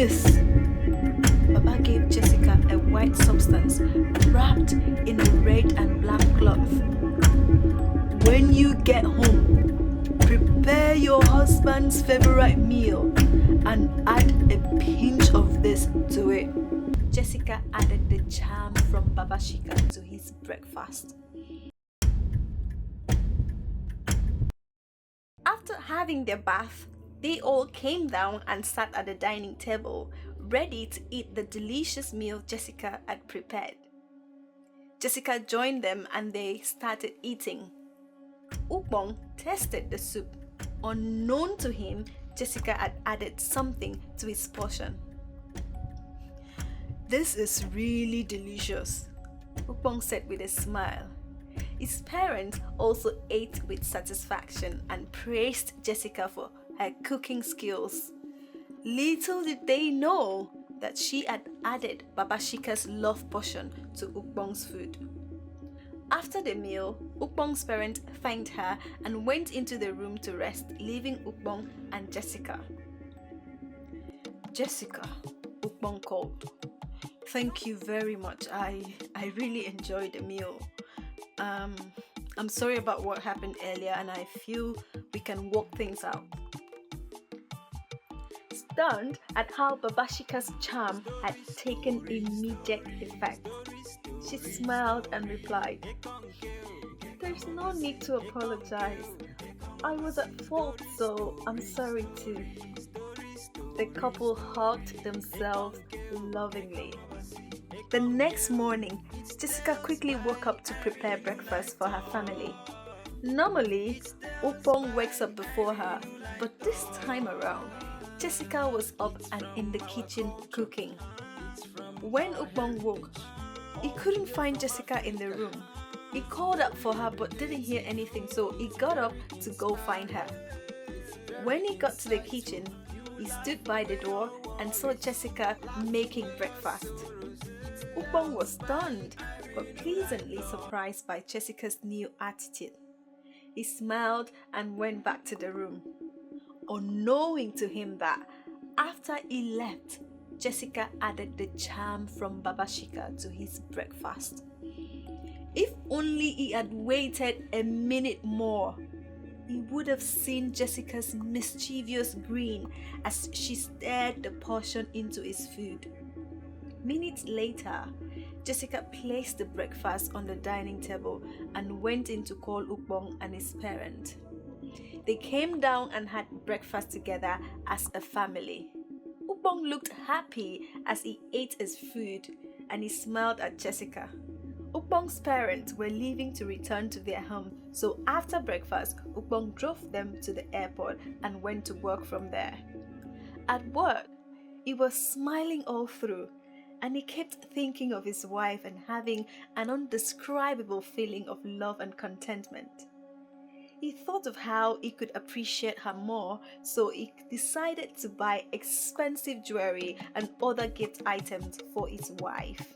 this? Baba gave Jessica a white substance wrapped in a red and black cloth. When you get home, prepare your husband's favorite meal and add a pinch of this to it. Jessica added the charm from Babashika to his breakfast. After having their bath, they all came down and sat at the dining table, ready to eat the delicious meal Jessica had prepared. Jessica joined them and they started eating. Ukbong tasted the soup. Unknown to him, Jessica had added something to his portion. "This is really delicious," Ukbong said with a smile. His parents also ate with satisfaction and praised Jessica for her cooking skills. Little did they know that she had added Babashika's love potion to Ukbong's food. After the meal, Ukbong's parents thanked her and went into the room to rest, leaving Ukbong and Jessica. "Jessica," Ukbong called. "Thank you very much. I really enjoyed the meal. I'm sorry about what happened earlier and I feel we can work things out." Stunned at how Babashika's charm had taken immediate effect, she smiled and replied, "There's no need to apologize. I was at fault, so I'm sorry too." The couple hugged themselves lovingly. The next morning, Jessica quickly woke up to prepare breakfast for her family. Normally, Ukbong wakes up before her, but this time around, Jessica was up and in the kitchen cooking. When Ukbong woke, he couldn't find Jessica in the room. He called up for her but didn't hear anything, so he got up to go find her. When he got to the kitchen, he stood by the door and saw Jessica making breakfast. Ukbong was stunned but pleasantly surprised by Jessica's new attitude. He smiled and went back to the room, unknowing to him that after he left, Jessica added the charm from Babashika to his breakfast. If only he had waited a minute more, he would have seen Jessica's mischievous grin as she stirred the portion into his food. Minutes later, Jessica placed the breakfast on the dining table and went in to call Ukbong and his parent. They came down and had breakfast together as a family. Ukbong looked happy as he ate his food and he smiled at Jessica. Ukbong's parents were leaving to return to their home, so after breakfast, Ukbong drove them to the airport and went to work from there. At work, he was smiling all through, and he kept thinking of his wife and having an indescribable feeling of love and contentment. He thought of how he could appreciate her more, so he decided to buy expensive jewelry and other gift items for his wife.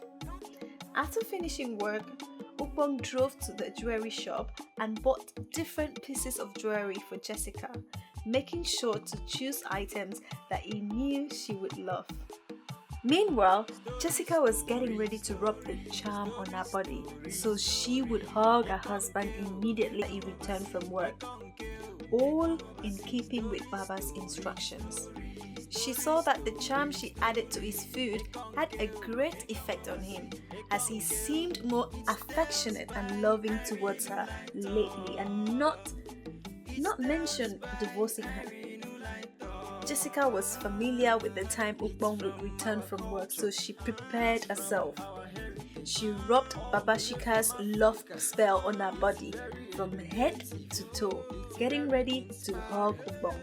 After finishing work, Ukbong drove to the jewelry shop and bought different pieces of jewelry for Jessica, making sure to choose items that he knew she would love. Meanwhile, Jessica was getting ready to rub the charm on her body so she would hug her husband immediately he returned from work, all in keeping with Baba's instructions. She saw that the charm she added to his food had a great effect on him, as he seemed more affectionate and loving towards her lately and not mentioned divorcing her. Jessica was familiar with the time Ukbong would return from work, so she prepared herself. She rubbed Babashika's love spell on her body from head to toe, getting ready to hug Ukbong.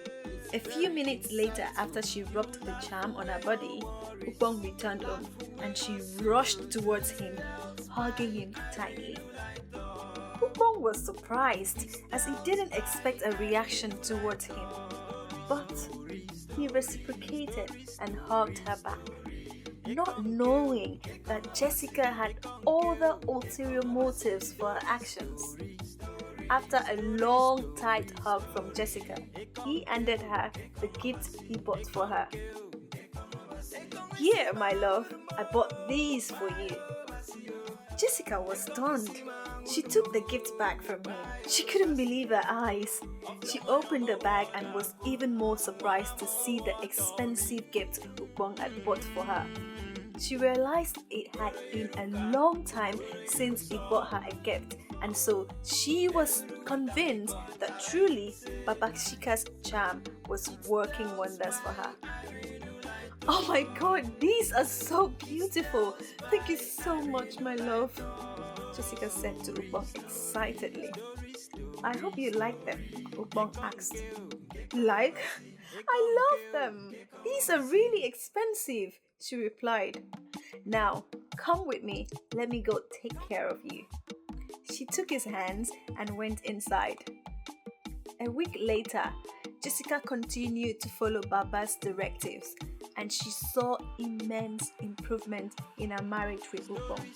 A few minutes later, after she rubbed the charm on her body, Ukbong returned home and she rushed towards him, hugging him tightly. Ukbong was surprised as he didn't expect a reaction towards him, but he reciprocated and hugged her back, not knowing that Jessica had other ulterior motives for her actions. After a long, tight hug from Jessica, he handed her the gift he bought for her. "Here, my love, I bought these for you." Jessica was stunned. She took the gift bag from him. She couldn't believe her eyes. She opened the bag and was even more surprised to see the expensive gift Ubong had bought for her. She realized it had been a long time since he bought her a gift, and so she was convinced that truly Babashika's charm was working wonders for her. "Oh my god, these are so beautiful! Thank you so much, my love," Jessica said to Ubong excitedly. "I hope you like them," Ubong asked. "Like? I love them! These are really expensive," she replied. "Now, come with me. Let me go take care of you." She took his hands and went inside. A week later, Jessica continued to follow Baba's directives, and she saw immense improvement in her marriage with Ubong.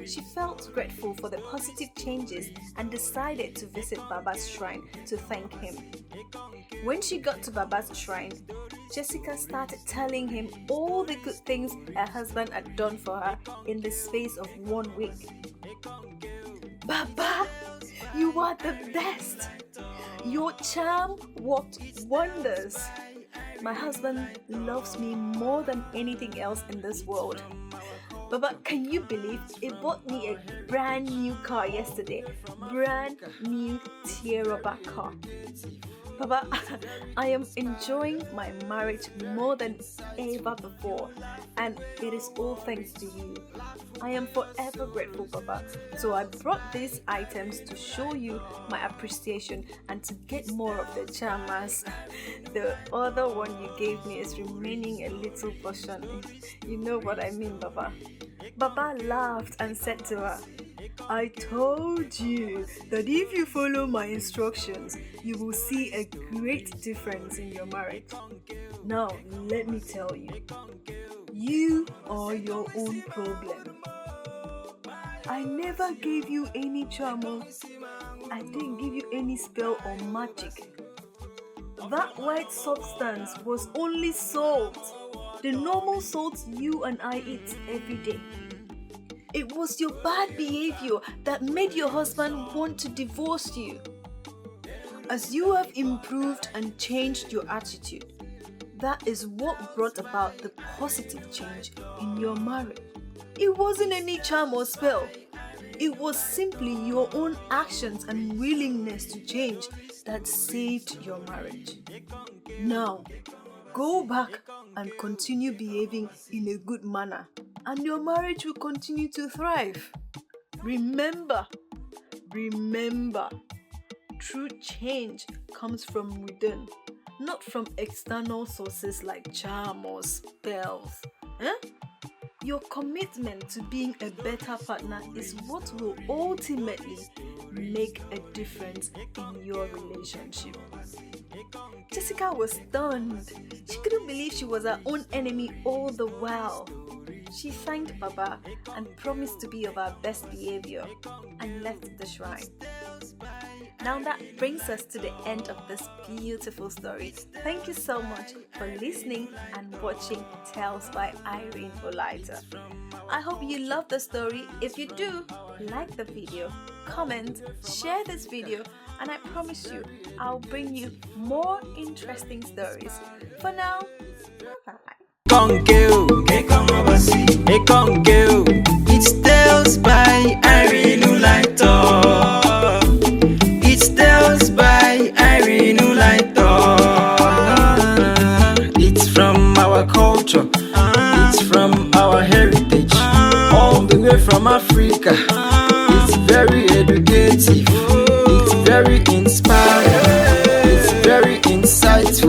She felt grateful for the positive changes and decided to visit Baba's shrine to thank him. When she got to Baba's shrine, Jessica started telling him all the good things her husband had done for her in the space of 1 week. "Baba, you are the best! Your charm worked wonders. My husband loves me more than anything else in this world. Baba, can you believe he bought me a brand new car yesterday? Brand new tear-rubber car. Baba, I am enjoying my marriage more than ever before, and it is all thanks to you. I am forever grateful, Baba. So I brought these items to show you my appreciation and to get more of the charm, as the other one you gave me is remaining a little portion. You know what I mean, Baba." Baba laughed and said to her, "I told you that if you follow my instructions, you will see a great difference in your marriage. Now, let me tell you, you are your own problem. I never gave you any charm. I didn't give you any spell or magic. That white substance was only salt, the normal salt you and I eat every day. It was your bad behavior that made your husband want to divorce you. As you have improved and changed your attitude, that is what brought about the positive change in your marriage. It wasn't any charm or spell. It was simply your own actions and willingness to change that saved your marriage. Now, go back and continue behaving in a good manner, and your marriage will continue to thrive. Remember, true change comes from within, not from external sources like charm or spells. Your commitment to being a better partner is what will ultimately make a difference in your relationship." Jessica was stunned. She couldn't believe she was her own enemy all the while. She thanked Baba and promised to be of her best behavior and left the shrine. Now that brings us to the end of this beautiful story. Thank you so much for listening and watching Tales by Irene Olaita. I hope you love the story. If you do, like the video, comment, share this video, and I promise you I'll bring you more interesting stories. For now, bye. It's Tales by Irene Olaita. It's Tales by Irene Olaita. It's from our culture, it's from our heritage, all the way from Africa. It's very educative, it's very inspiring.